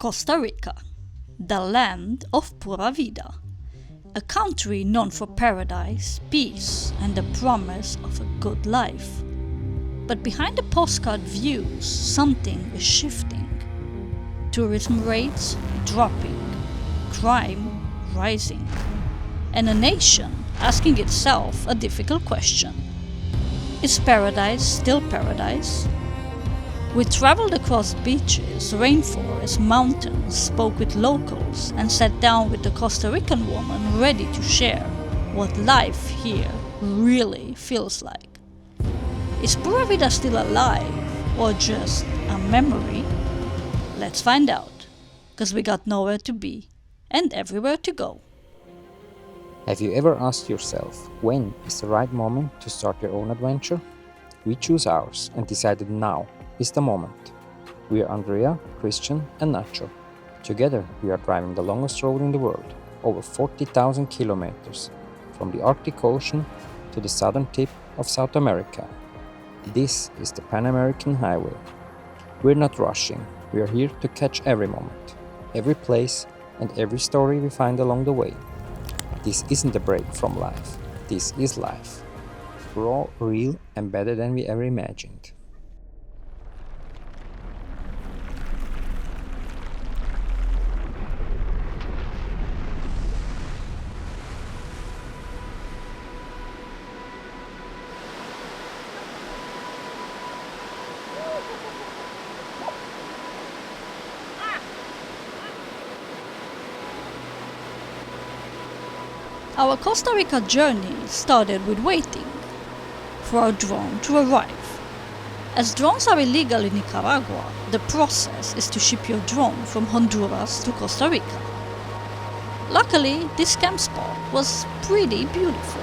Costa Rica, the land of Pura Vida, a country known for paradise, peace, and the promise of a good life. But behind the postcard views, something is shifting. Tourism rates dropping, crime rising, and a nation asking itself a difficult question. Is paradise still paradise? We traveled across beaches, rainforests, mountains, spoke with locals, and sat down with a Costa Rican woman ready to share what life here really feels like. Is Pura Vida still alive, or just a memory? Let's find out, because we got nowhere to be and everywhere to go. Have you ever asked yourself, when is the right moment to start your own adventure? We choose ours and decided now is the moment. We are Andrea, Christian and Nacho. Together we are driving the longest road in the world, over 40,000 kilometers, from the Arctic Ocean to the southern tip of South America. This is the Pan American Highway. We're not rushing, we are here to catch every moment, every place and every story we find along the way. This isn't a break from life, this is life. Raw, real and better than we ever imagined. Our Costa Rica journey started with waiting for our drone to arrive. As drones are illegal in Nicaragua, the process is to ship your drone from Honduras to Costa Rica. Luckily, this camp spot was pretty beautiful.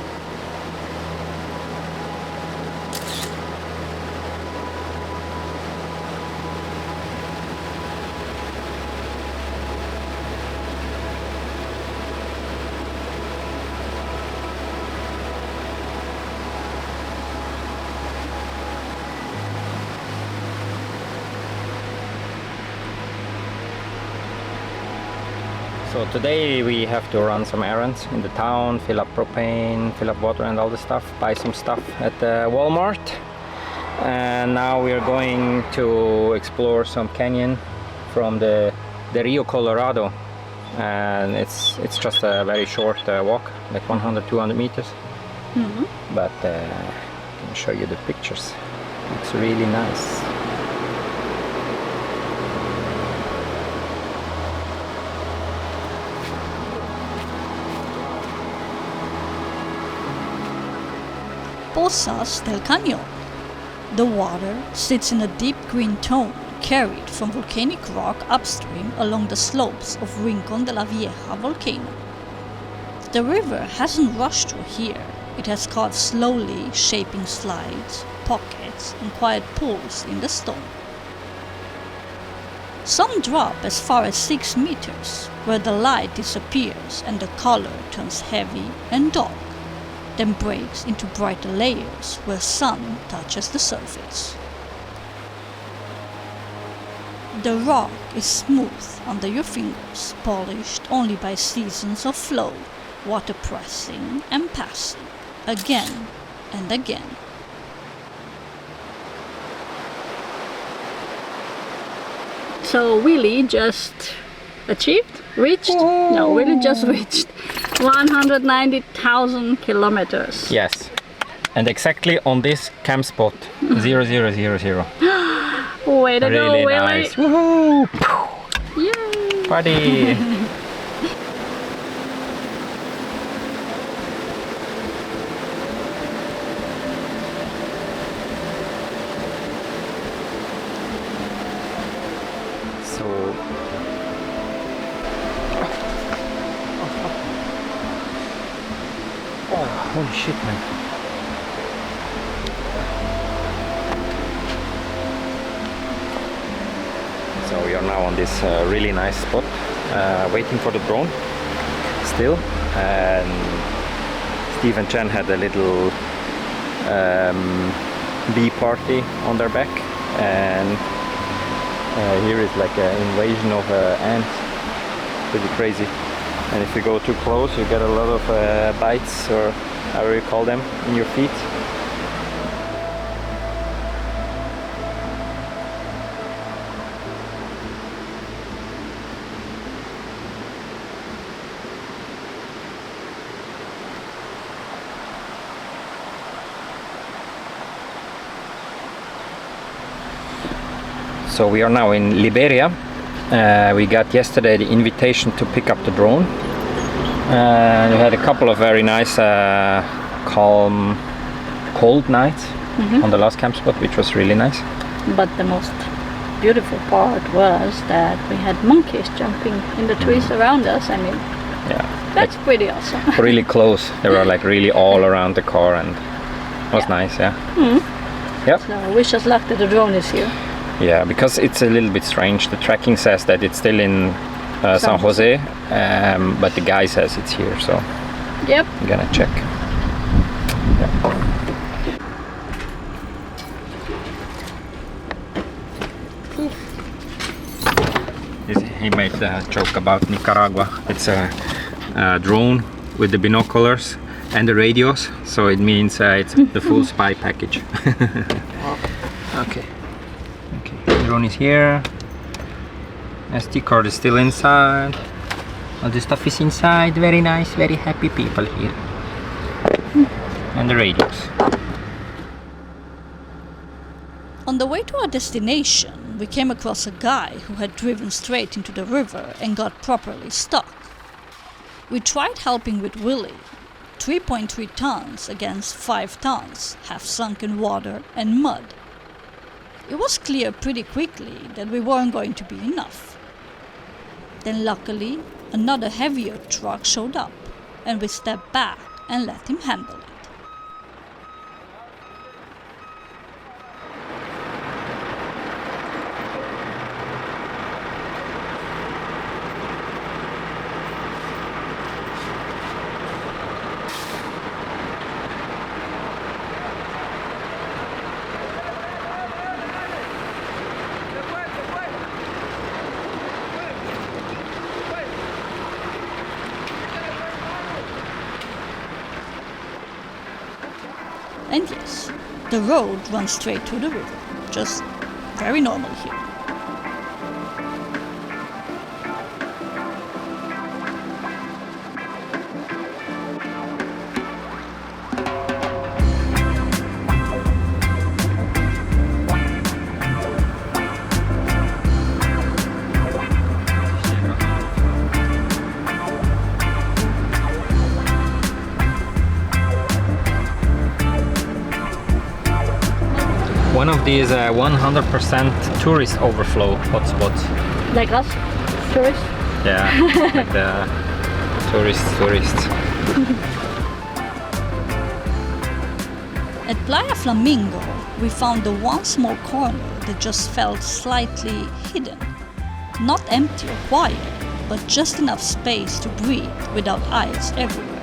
So today we have to run some errands in the town, fill up propane, fill up water and all this stuff, buy some stuff at the Walmart. And now we are going to explore some canyon from the Rio Colorado. And it's just a very short walk, like 100-200 meters. But I can show you the pictures. Looks really nice. Posas de Cañon. The water sits in a deep green tone carried from volcanic rock upstream along the slopes of Rincon de la Vieja volcano. The river hasn't rushed through here, it has carved slowly, shaping slides, pockets and quiet pools in the stone. Some drop as far as 6 meters, where the light disappears and the color turns heavy and dark, then breaks into brighter layers where sun touches the surface. The rock is smooth under your fingers, polished only by seasons of flow, water pressing and passing, again and again. So Willie just reached 190,000 kilometers. Yes, and exactly on this camp spot, 0000. Way to Really go, Willie! nice. Woohoo! Yay! Party! Holy shit, man. So we are now on this really nice spot, waiting for the drone still, and Steve and Chen had a little bee party on their back, and Here is like an invasion of ants. Pretty crazy. And if you go too close, you get a lot of bites, or however you call them, in your feet. So we are now in Liberia. We got yesterday the invitation to pick up the drone. We had a couple of very nice, calm, cold nights on the last camp spot, which was really nice. But the most beautiful part was that we had monkeys jumping in the trees around us. I mean, Yeah, that's pretty awesome. really close. They were like really all around the car, and it was nice. Yeah. Yep. So I wish us luck that the drone is here. Yeah, because it's a little bit strange. The tracking says that it's still in San Jose, but the guy says it's here, so Yep. I'm gonna check. He made a joke about Nicaragua. It's a drone with the binoculars and the radios, so it means it's the full spy package. Okay. The drone is here. SD card is still inside. All the stuff is inside. Very nice, very happy people here. And the radios. On the way to our destination, we came across a guy who had driven straight into the river and got properly stuck. We tried helping with Willie, 3.3 tons against 5 tons, half sunk in water and mud. It was clear pretty quickly that we weren't going to be enough. Then luckily, another heavier truck showed up, and we stepped back and let him handle it. And yes, the road runs straight to the river, just very normal here. One of these 100% tourist overflow hotspots. Like us, tourists? Yeah, like the tourists. At Playa Flamingo, we found the one small corner that just felt slightly hidden. Not empty or quiet, but just enough space to breathe without eyes everywhere.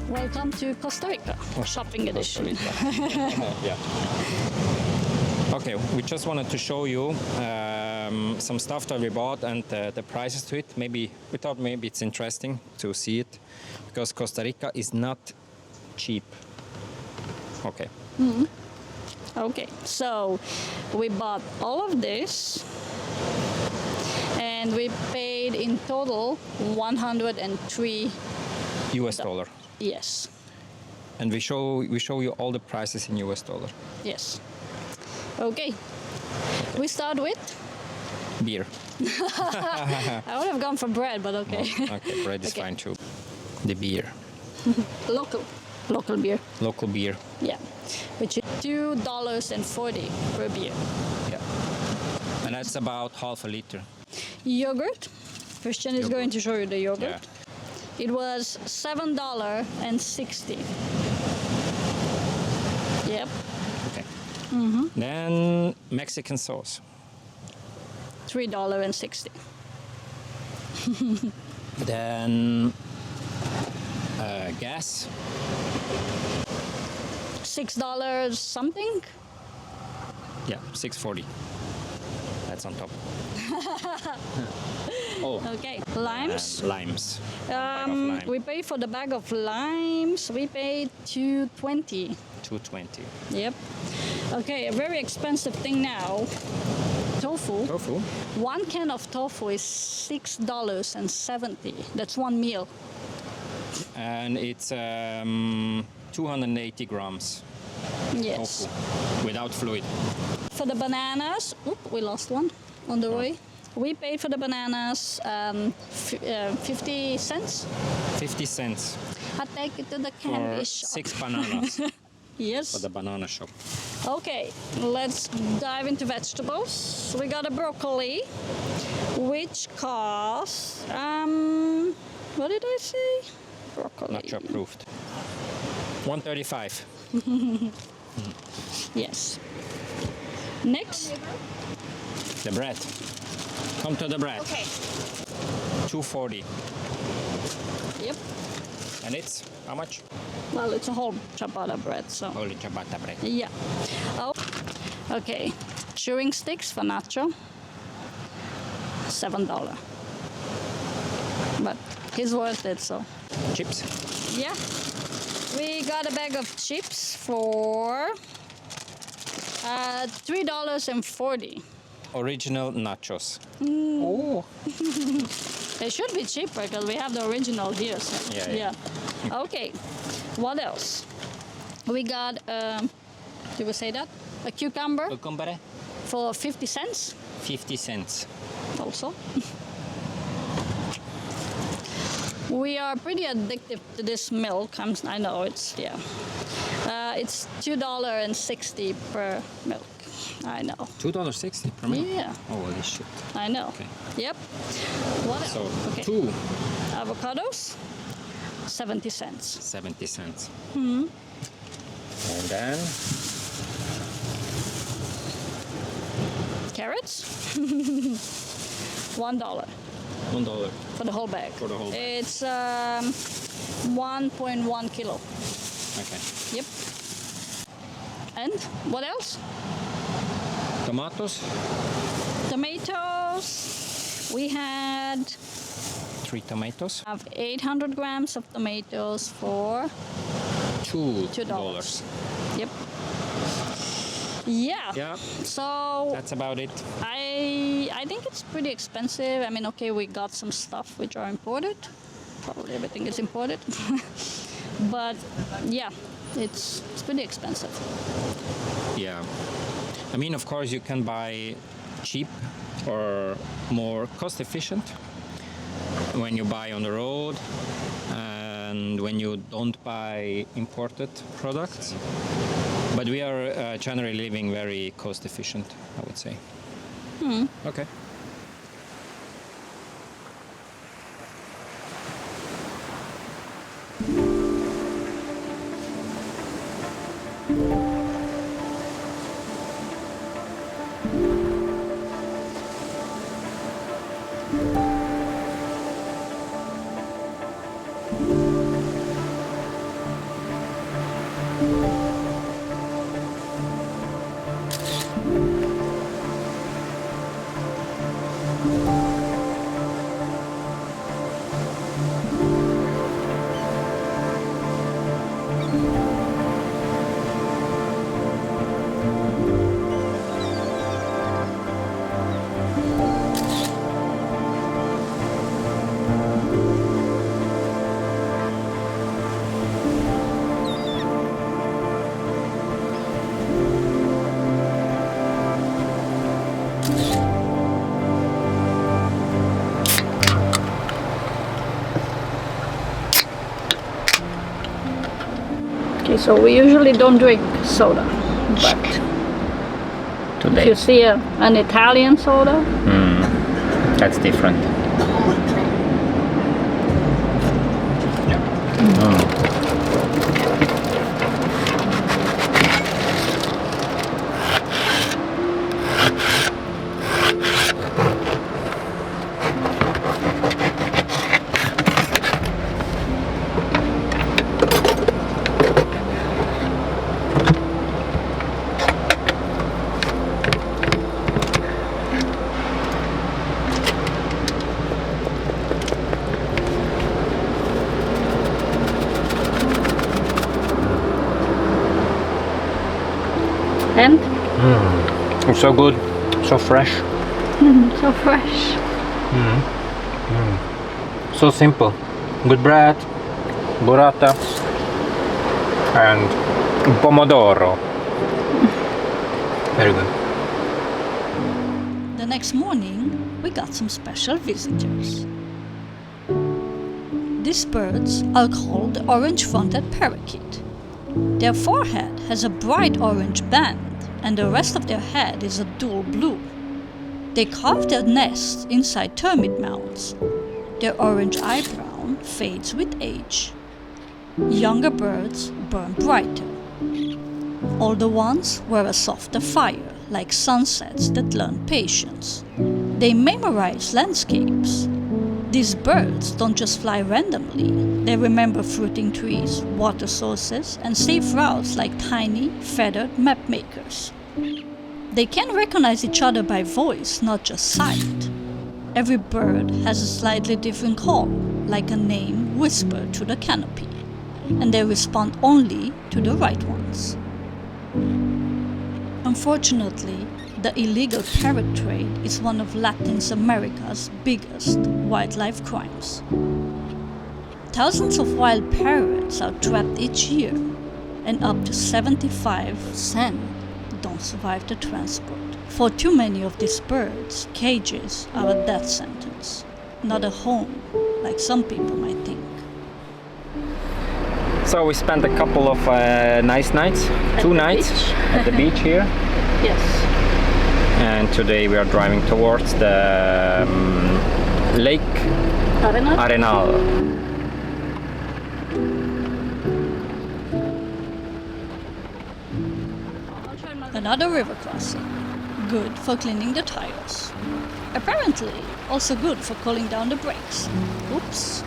Welcome to Costa Rica, shopping edition. Yeah. Okay, we just wanted to show you some stuff that we bought and the prices to it. Maybe we thought maybe it's interesting to see it because Costa Rica is not cheap. Okay. Okay, so we bought all of this and we paid in total $103. US dollar. Yes, And we show you all the prices in US dollar. yes. Okay, we start with? Beer. I would have gone for bread, but okay. Okay, bread is Okay. fine too. The beer. Local. local beer. Local beer. Yeah, which is $2.40 per beer. Yeah. And that's about half a liter. Yogurt. Christian is going to show you the yogurt. Yeah. It was $7.60. Yep. Okay. Then Mexican sauce. $3.60. Then gas. $6 something. Yeah, $6.40. That's on top. Oh. Okay. Limes. Limes. Bag of lime. We paid for the bag of limes. We paid $2.20. $2.20. Yep. Okay, a very expensive thing now. Tofu. Tofu. 1 can of tofu is $6.70. That's one meal. And it's 280 grams Yes. tofu without fluid. For the bananas, we lost one on the way. We paid for the bananas 50 cents. 50 cents I take it to the for candy shop. 6 bananas Yes. for the banana shop. Okay, let's dive into vegetables. We got a broccoli, which costs what did I say? Broccoli. Not approved. 135. Yes. Next, The bread. Come to the bread. Okay. 240. yep. And it's how much? Well, it's a whole ciabatta bread, so Holy ciabatta bread. yeah. Oh, okay. Chewing sticks for nacho. $7. But he's worth it, so Chips. yeah. We got a bag of chips for $3.40. Original nachos. Oh. They should be cheaper because we have the original here. So. Yeah. Okay. What else? We got, did we say that? A cucumber Cucumber. for 50 cents 50 cents. also. We are pretty addicted to this milk. I know it's, yeah. It's $2.60 per milk. I know. $2.60 per meal? Yeah, Holy shit. I know. Okay. Yep. What else? So, Okay. 2, Avocados, 70 cents. 70 cents. And then Carrots, $1 $1. for the whole bag. For the whole bag. It's 1.1 kilo. Okay. Yep. And what else? Tomatoes. Tomatoes. We had 3 tomatoes. 800 grams of tomatoes for $2. Yep. Yeah. Yeah, So that's about it. I think it's pretty expensive. I mean, okay, we got some stuff which are imported. Probably everything is imported. But yeah, it's pretty expensive. Yeah. I mean, of course, you can buy cheap or more cost efficient when you buy on the road and when you don't buy imported products. But we are generally living very cost efficient, I would say. Okay. So we usually don't drink soda, but if Today. you see an Italian soda, That's different. and It's so good, so fresh, so fresh. so simple. Good bread, burrata, and pomodoro. Very good. The next morning, we got some special visitors. These birds are called the orange-fronted parakeet. Their forehead has a bright orange band, and the rest of their head is a dual blue. They carve their nests inside termite mounds. Their orange eyebrow fades with age. Younger birds burn brighter. Older ones wear a softer fire, like sunsets that learn patience. They memorize landscapes. These birds don't just fly randomly. They remember fruiting trees, water sources, and safe routes like tiny, feathered map makers. They can recognize each other by voice, not just sight. Every bird has a slightly different call, like a name whispered through the canopy, and they respond only to the right ones. Unfortunately, the illegal parrot trade is one of Latin America's biggest wildlife crimes. Thousands of wild parrots are trapped each year, and up to 75% don't survive the transport. For too many of these birds, cages are a death sentence, not a home, like some people might think. So we spent a couple of nice nights, two nights at the beach here, Yes. and today we are driving towards the lake Arenal? Arenal. Another river crossing. Good for cleaning the tires. Apparently, also good for cooling down the brakes. Oops.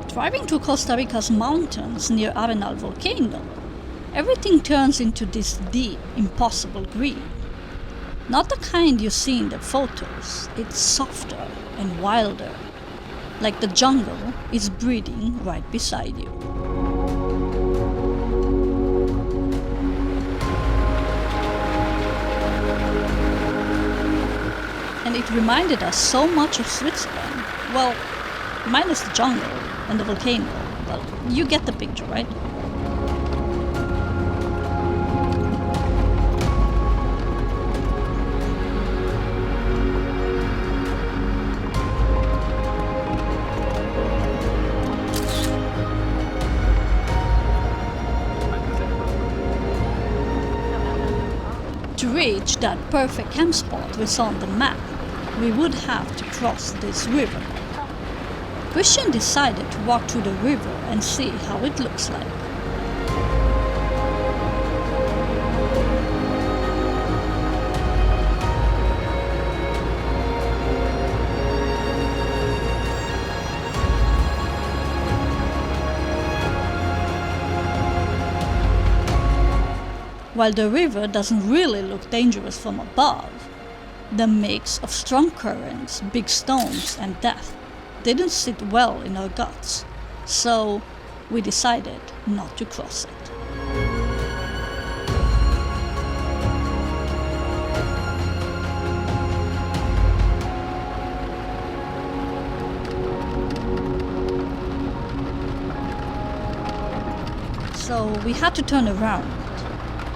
Driving to Costa Rica's mountains near Arenal volcano, everything turns into this deep, impossible green. Not the kind you see in the photos, it's softer and wilder, like the jungle is breathing right beside you. And it reminded us so much of Switzerland. Well, minus the jungle and the volcano. Well, you get the picture, right? To reach that perfect camp spot we saw on the map, we would have to cross this river. Christian decided to walk through the river and see how it looks like. While the river doesn't really look dangerous from above, the mix of strong currents, big stones, and death didn't sit well in our guts, so we decided not to cross it. so we had to turn around.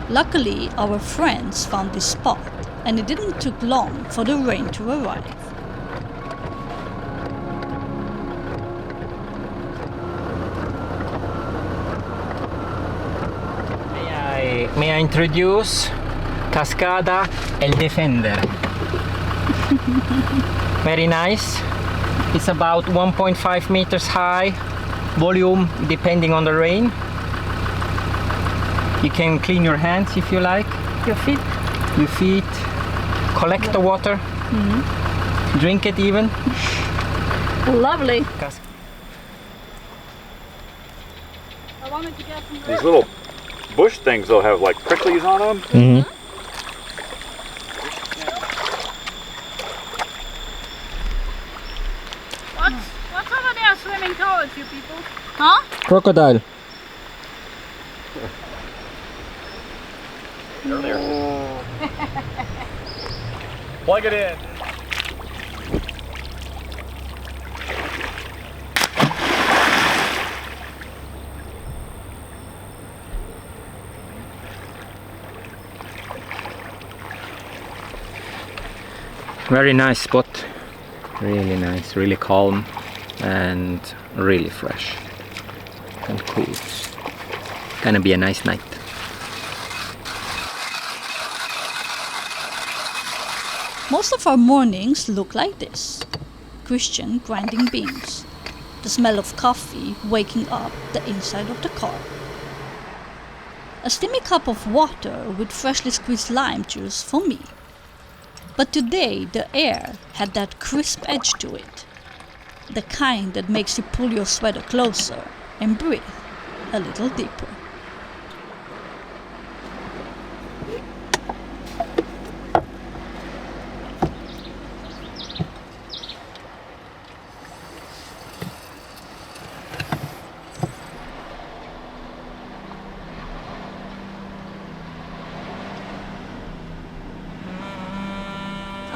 Luckily, our friends found this spot, and it didn't take long for the rain to arrive. May I introduce Cascada El Defender. Very nice. It's about 1.5 meters high, volume depending on the rain. You can clean your hands if you like. Your feet? Your feet. Collect the water. Drink it even. Lovely. I wanted to get some These little bush things, they'll have like pricklies on them. What's over there swimming towards you people? Huh? Crocodile. Plug it in. Very nice spot. Really nice, really calm and really fresh and cool. Gonna be a nice night. Most of our mornings look like this. Christian grinding beans. The smell of coffee waking up the inside of the car. A steamy cup of water with freshly squeezed lime juice for me. But today the air had that crisp edge to it. The kind that makes you pull your sweater closer and breathe a little deeper.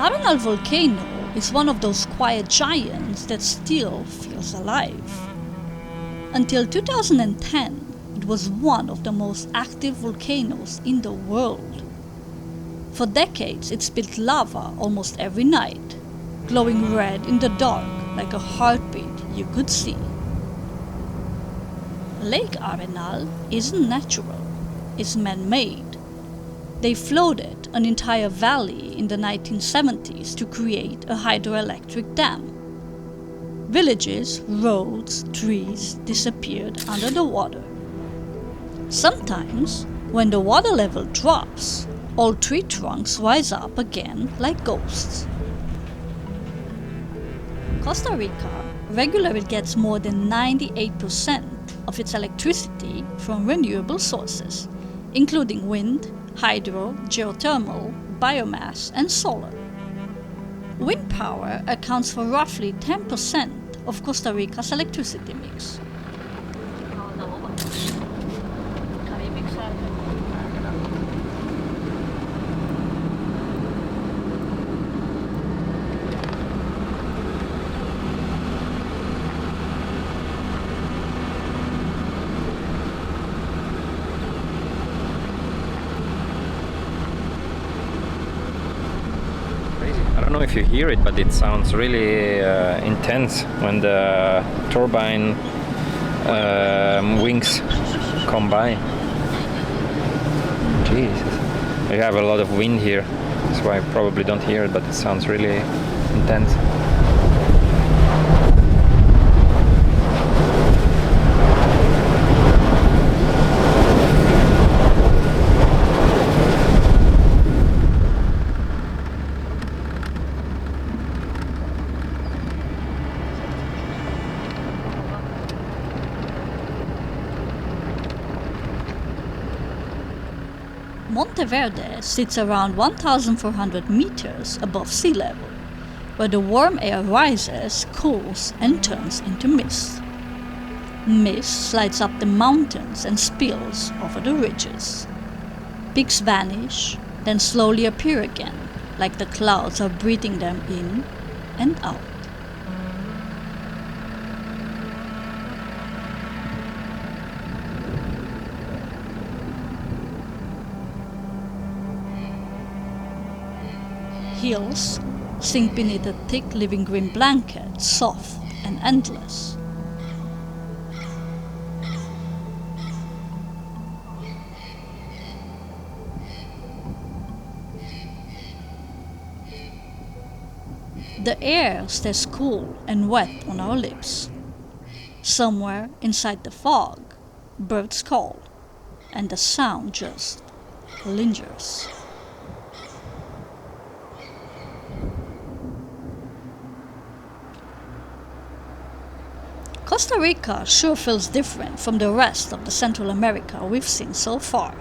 Arenal volcano is one of those quiet giants that still feels alive. Until 2010, it was one of the most active volcanoes in the world. For decades, it spilled lava almost every night, glowing red in the dark like a heartbeat you could see. Lake Arenal isn't natural, it's man-made. They flooded an entire valley in the 1970s to create a hydroelectric dam. Villages, roads, trees disappeared under the water. Sometimes, when the water level drops, all tree trunks rise up again like ghosts. Costa Rica regularly gets more than 98% of its electricity from renewable sources, including wind, hydro, geothermal, biomass, and solar. Wind power accounts for roughly 10% of Costa Rica's electricity mix. I don't know if you hear it, but it sounds really intense when the turbine wings come by. Jesus. We have a lot of wind here, that's why I probably don't hear it, but it sounds really intense. Monteverde sits around 1,400 meters above sea level, where the warm air rises, cools, and turns into mist. Mist slides up the mountains and spills over the ridges. Peaks vanish, then slowly appear again, like the clouds are breathing them in and out. hills sink beneath a thick living green blanket, soft and endless. The air stays cool and wet on our lips. Somewhere inside the fog, birds call, and the sound just lingers. Costa Rica sure feels different from the rest of the Central America we've seen so far.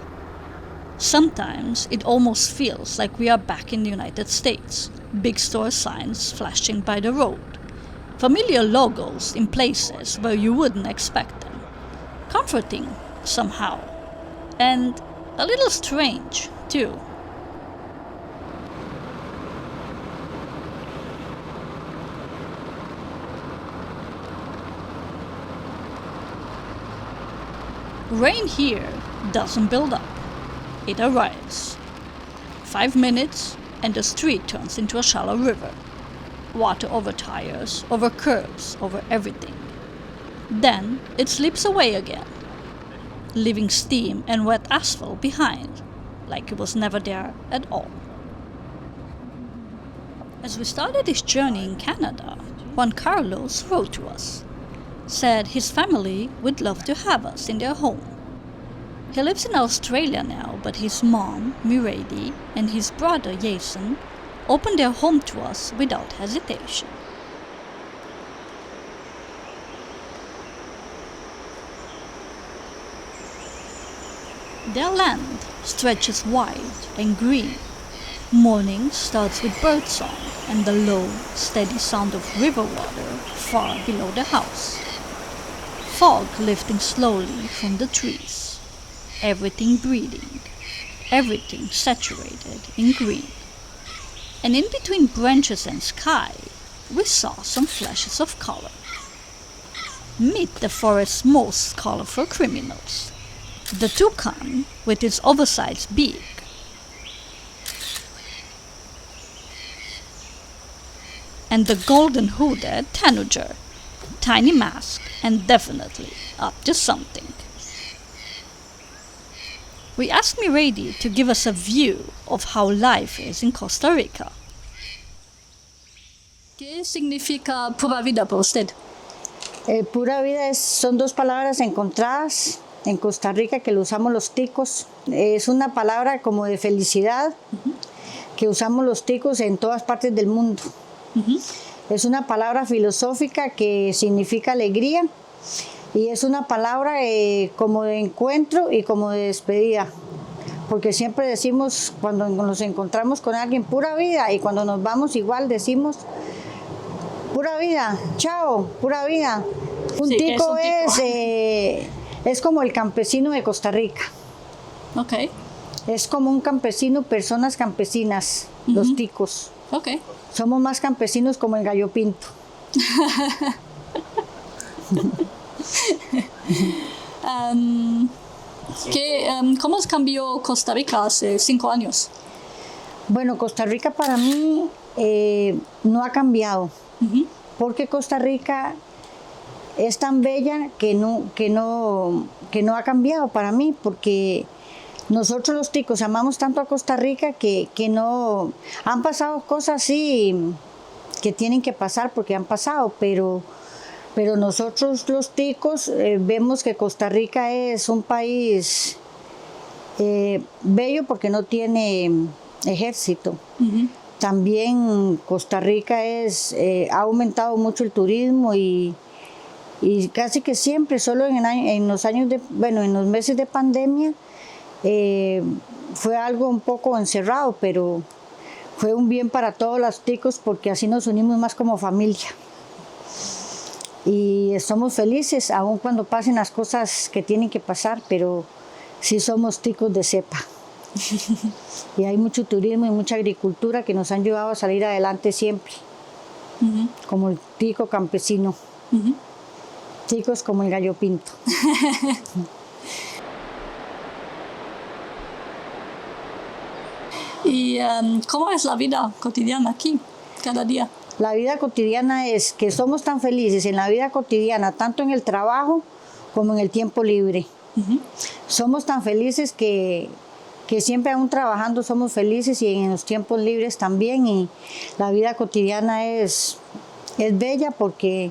Sometimes it almost feels like we are back in the United States, big store signs flashing by the road, familiar logos in places where you wouldn't expect them, comforting somehow, and a little strange too. Rain here doesn't build up. It arrives. 5 minutes and the street turns into a shallow river. Water over tires, over curbs, over everything. Then it slips away again, leaving steam and wet asphalt behind, like it was never there at all. As we started this journey in Canada, Juan Carlos wrote to us. Said his family would love to have us in their home. He lives in Australia now, but his mom, Mirady, and his brother, Jason, opened their home to us without hesitation. Their land stretches wide and green. Morning starts with birdsong and the low, steady sound of river water far below the house. Fog lifting slowly from the trees, everything breathing, everything saturated in green. And in between branches and sky, we saw some flashes of color. Meet the forest's most colorful criminals, the toucan with its oversized beak, and the golden-hooded tanager, tiny mask and definitely up to something. We asked Mirady to give us a view of how life is in Costa Rica. ¿Qué significa pura vida para usted? Pura vida son dos palabras encontradas en Costa Rica que lo usamos los ticos. Es una palabra como de felicidad que usamos los ticos en todas partes del mundo. Es una palabra filosófica que significa alegría y es una palabra como de encuentro y como de despedida. Porque siempre decimos cuando nos encontramos con alguien pura vida y cuando nos vamos igual decimos pura vida, chao, pura vida. Un tico es como el campesino de Costa Rica. Okay. Es como un campesino, personas campesinas, los ticos. Okay. Somos más campesinos como el gallo pinto. ¿Cómo cambió Costa Rica hace 5 años? Bueno, Costa Rica para mí no ha cambiado, porque Costa Rica es tan bella que no ha cambiado para mí, porque nosotros los ticos amamos tanto a Costa Rica que no han pasado cosas así que tienen que pasar porque han pasado, pero nosotros los ticos vemos que Costa Rica es un país bello porque no tiene ejército. También Costa Rica ha aumentado mucho el turismo y casi que siempre, solo en los meses de pandemia, fue algo un poco encerrado, pero fue un bien para todos los ticos porque así nos unimos más como familia. Y somos felices aun cuando pasen las cosas que tienen que pasar, pero sí somos ticos de cepa. Y hay mucho turismo y mucha agricultura que nos han ayudado a salir adelante siempre, como el tico campesino. Ticos como el gallo pinto. ¿Y cómo es la vida cotidiana aquí, cada día? La vida cotidiana es que somos tan felices en la vida cotidiana, tanto en el trabajo como en el tiempo libre. Somos tan felices que siempre aún trabajando somos felices y en los tiempos libres también. Y la vida cotidiana es bella porque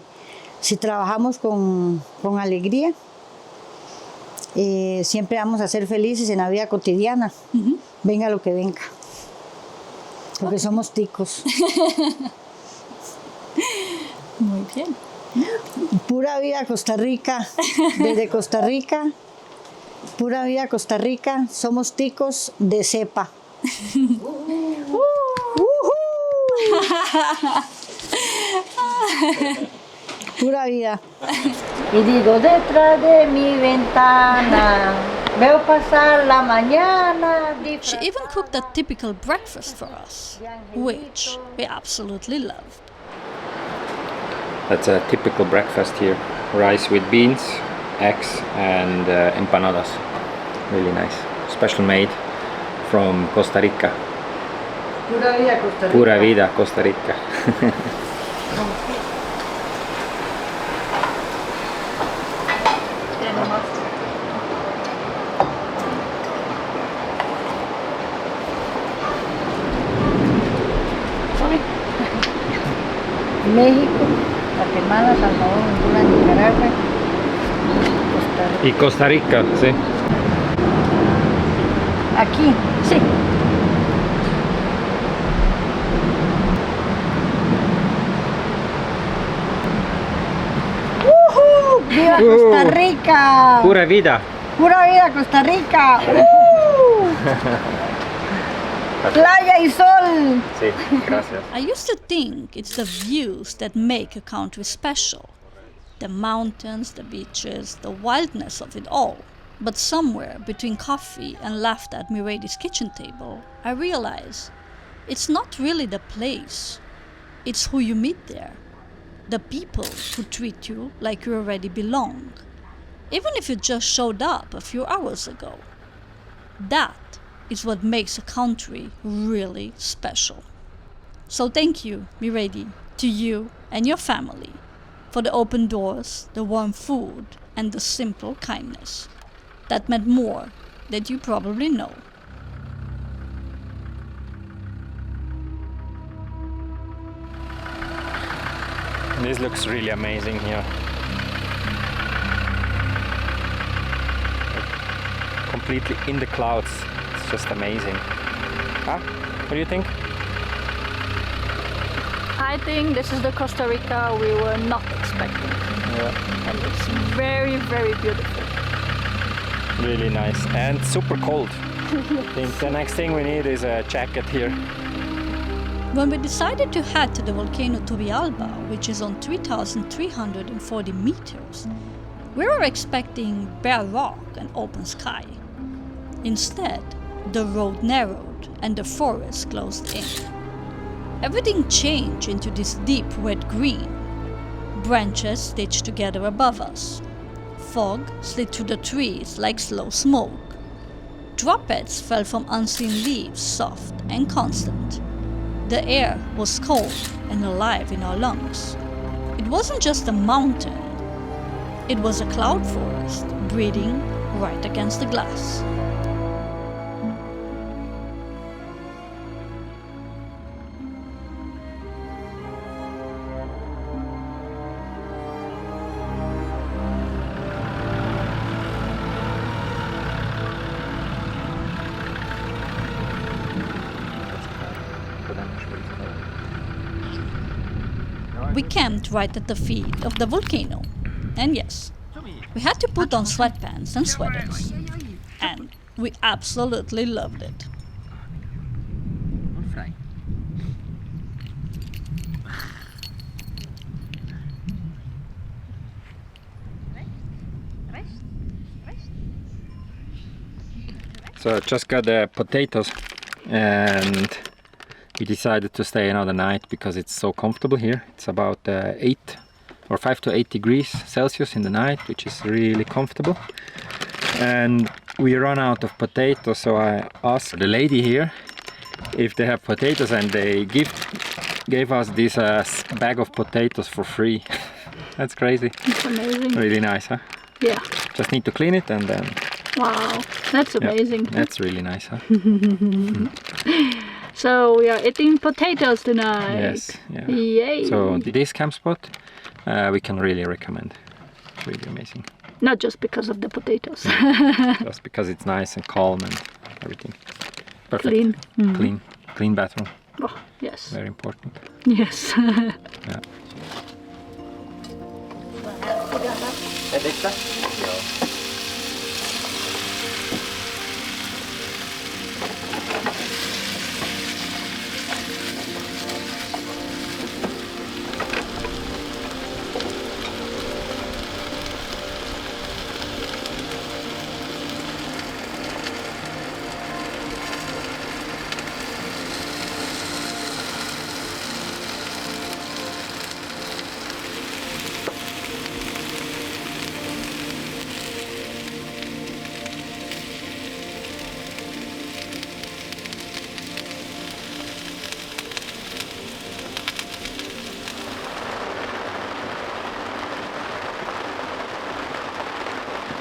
si trabajamos con alegría, siempre vamos a ser felices en la vida cotidiana, venga lo que venga, porque somos ticos. Muy bien. Pura vida Costa Rica, desde Costa Rica, pura vida Costa Rica, somos ticos de cepa. Pura vida. Y digo, detrás de mi ventana, veo pasar la mañana. She even cooked a typical breakfast for us, which we absolutely loved. That's a typical breakfast here. Rice with beans, eggs and empanadas. Really nice. Special made from Costa Rica. Pura vida Costa Rica. Pura Vida, Costa Rica. México, Guatemala, Salvador, Honduras, Nicaragua, Costa Rica. Y Costa Rica, sí. Aquí, sí. ¡Viva Costa Rica! Pura Vida. ¡Pura vida Costa Rica! ¡Playa y sol! Sí, gracias. I used to think it's the views that make a country special. The mountains, the beaches, the wildness of it all. But somewhere between coffee and laughter at Mireille's kitchen table, I realize it's not really the place. It's who you meet there. The people who treat you like you already belong. Even if you just showed up a few hours ago. That is what makes a country really special. So thank you, Mireille, to you and your family, for the open doors, the warm food, and the simple kindness. That meant more than you probably know. This looks really amazing here. Completely in the clouds. It's just amazing. Huh? What do you think? I think this is the Costa Rica we were not expecting. Yeah. And it's very, very beautiful. Really nice and super cold. I think the next thing we need is a jacket here. When we decided to head to the volcano Turrialba, which is on 3,340 meters, we were expecting bare rock and open sky. Instead, the road narrowed and the forest closed in. Everything changed into this deep red green. Branches stitched together above us. Fog slid through the trees like slow smoke. Droplets fell from unseen leaves, soft and constant. The air was cold and alive in our lungs. It wasn't just a mountain. It was a cloud forest breathing right against the glass. We camped right at the feet of the volcano. And yes, we had to put on sweatpants and sweaters. And we absolutely loved it. So I just got the potatoes and we decided to stay another night because it's so comfortable here. It's about 8 or 5 to 8 degrees Celsius in the night, which is really comfortable. And we run out of potatoes, so I asked the lady here if they have potatoes, and they gave us this bag of potatoes for free. That's crazy. It's amazing. Really nice, huh? Yeah. Just need to clean it and then... Wow, that's amazing. Yeah, that's really nice, huh? So we are eating potatoes tonight. Yes, yeah. Yay. So this camp spot, we can really recommend. It's really amazing. Not just because of the potatoes. Just because it's nice and calm and everything. Perfect. Clean. Clean bathroom. Oh, yes. Very important. Yes. Yeah.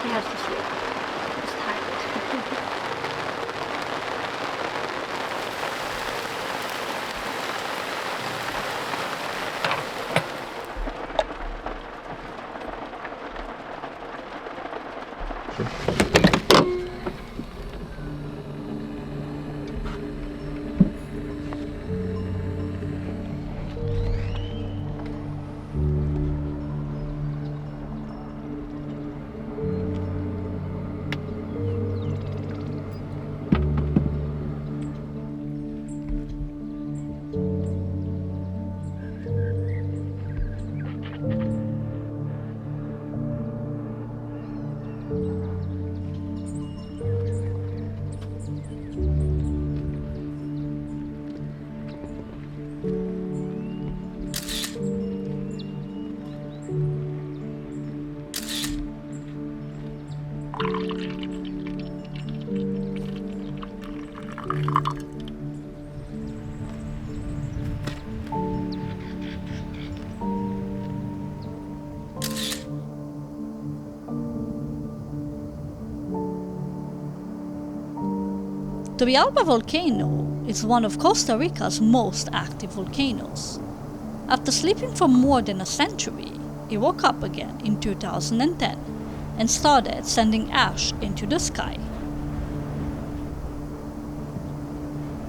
He has to sleep. He's tired. Turrialba volcano is one of Costa Rica's most active volcanoes. After sleeping for more than a century, it woke up again in 2010 and started sending ash into the sky.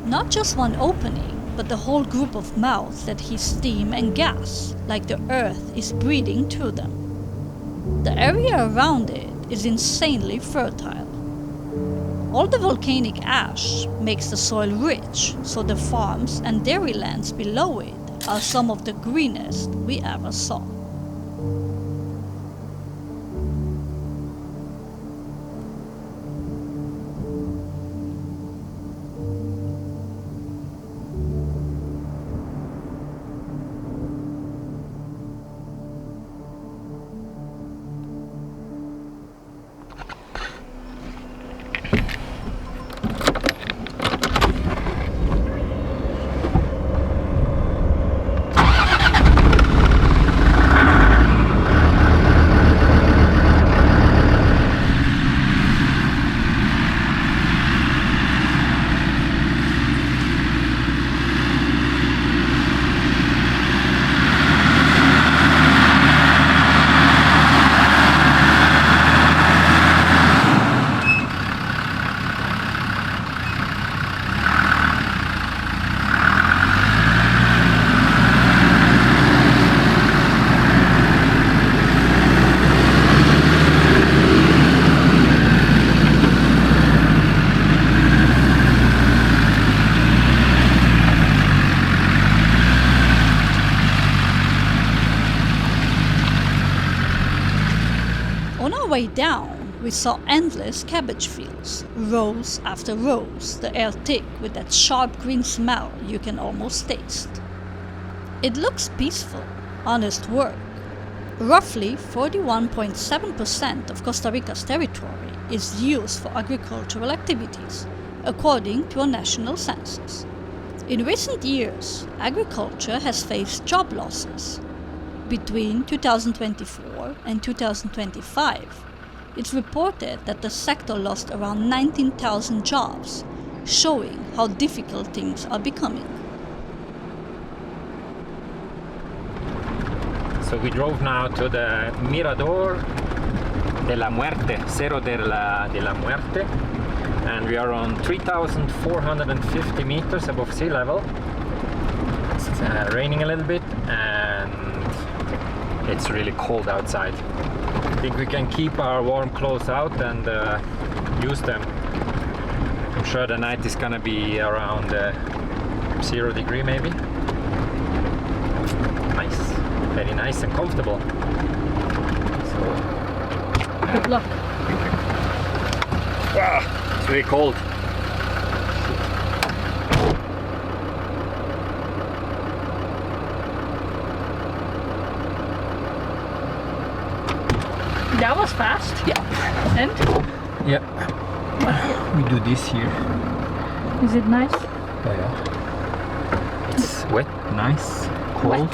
Not just one opening, but the whole group of mouths that heat steam and gas, like the earth is breathing through them. The area around it is insanely fertile. All the volcanic ash makes the soil rich, so the farms and dairy lands below it are some of the greenest we ever saw. On our way down, we saw endless cabbage fields, rows after rows, the air thick with that sharp green smell you can almost taste. It looks peaceful, honest work. Roughly 41.7% of Costa Rica's territory is used for agricultural activities, according to a national census. In recent years, agriculture has faced job losses. Between 2024 and 2025, it's reported that the sector lost around 19,000 jobs, showing how difficult things are becoming. So we drove now to the Mirador de la Muerte, Cerro de la Muerte, and we are on 3,450 meters above sea level. It's raining a little bit and it's really cold outside. I think we can keep our warm clothes out and use them. I'm sure the night is gonna be around 0 degree maybe. Nice, very nice and comfortable. Good luck. Wow, it's really cold. That was fast. Yeah. And? Yeah. We do this here. Is it nice? Yeah. It's wet, nice, cold.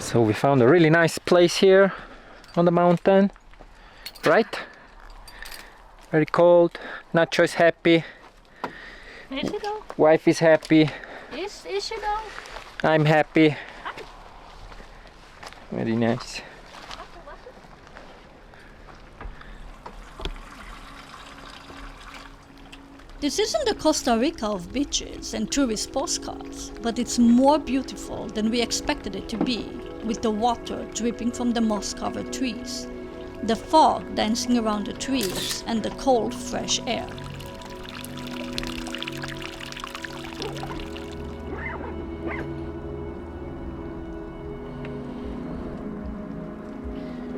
So we found a really nice place here on the mountain, right? Very cold. Nacho is happy. Is it though? Wife is happy. Is she though? I'm happy. Very nice. This isn't the Costa Rica of beaches and tourist postcards, but it's more beautiful than we expected it to be, with the water dripping from the moss-covered trees, the fog dancing around the trees, and the cold, fresh air.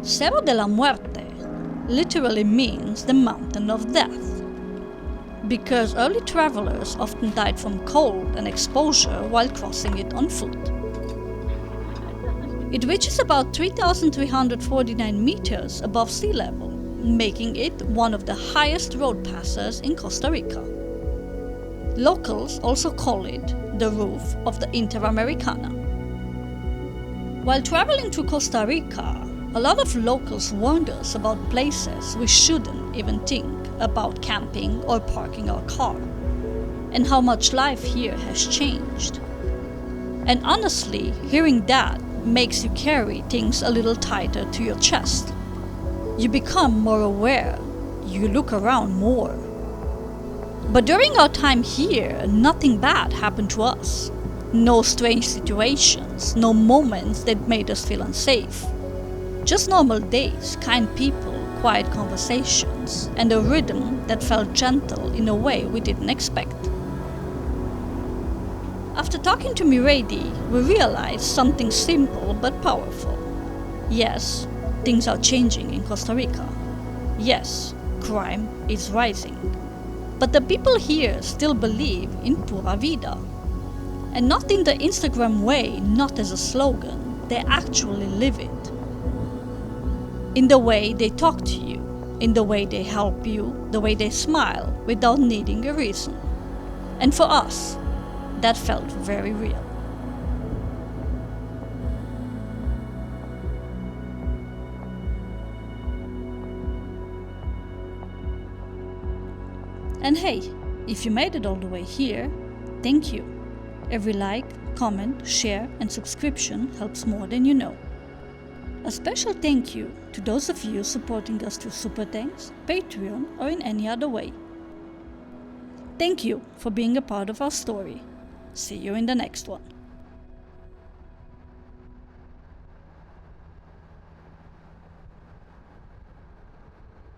Cerro de la Muerte literally means the mountain of death, because early travelers often died from cold and exposure while crossing it on foot. It reaches about 3,349 meters above sea level, making it one of the highest road passes in Costa Rica. Locals also call it the roof of the Interamericana. While traveling through Costa Rica, a lot of locals warned us about places we shouldn't even think about camping or parking our car, and how much life here has changed. And honestly, hearing that makes you carry things a little tighter to your chest. You become more aware, you look around more. But during our time here, nothing bad happened to us. No strange situations, no moments that made us feel unsafe. Just normal days, kind people, quiet conversations, and a rhythm that felt gentle in a way we didn't expect. After talking to Mirady, we realized something simple but powerful. Yes, things are changing in Costa Rica. Yes, crime is rising. But the people here still believe in Pura Vida. And not in the Instagram way, not as a slogan, they actually live it. In the way they talk to you, in the way they help you, the way they smile without needing a reason. And for us, that felt very real. And hey, if you made it all the way here, thank you. Every like, comment, share, and subscription helps more than you know. A special thank you to those of you supporting us through Super Thanks, Patreon, or in any other way. Thank you for being a part of our story. See you in the next one.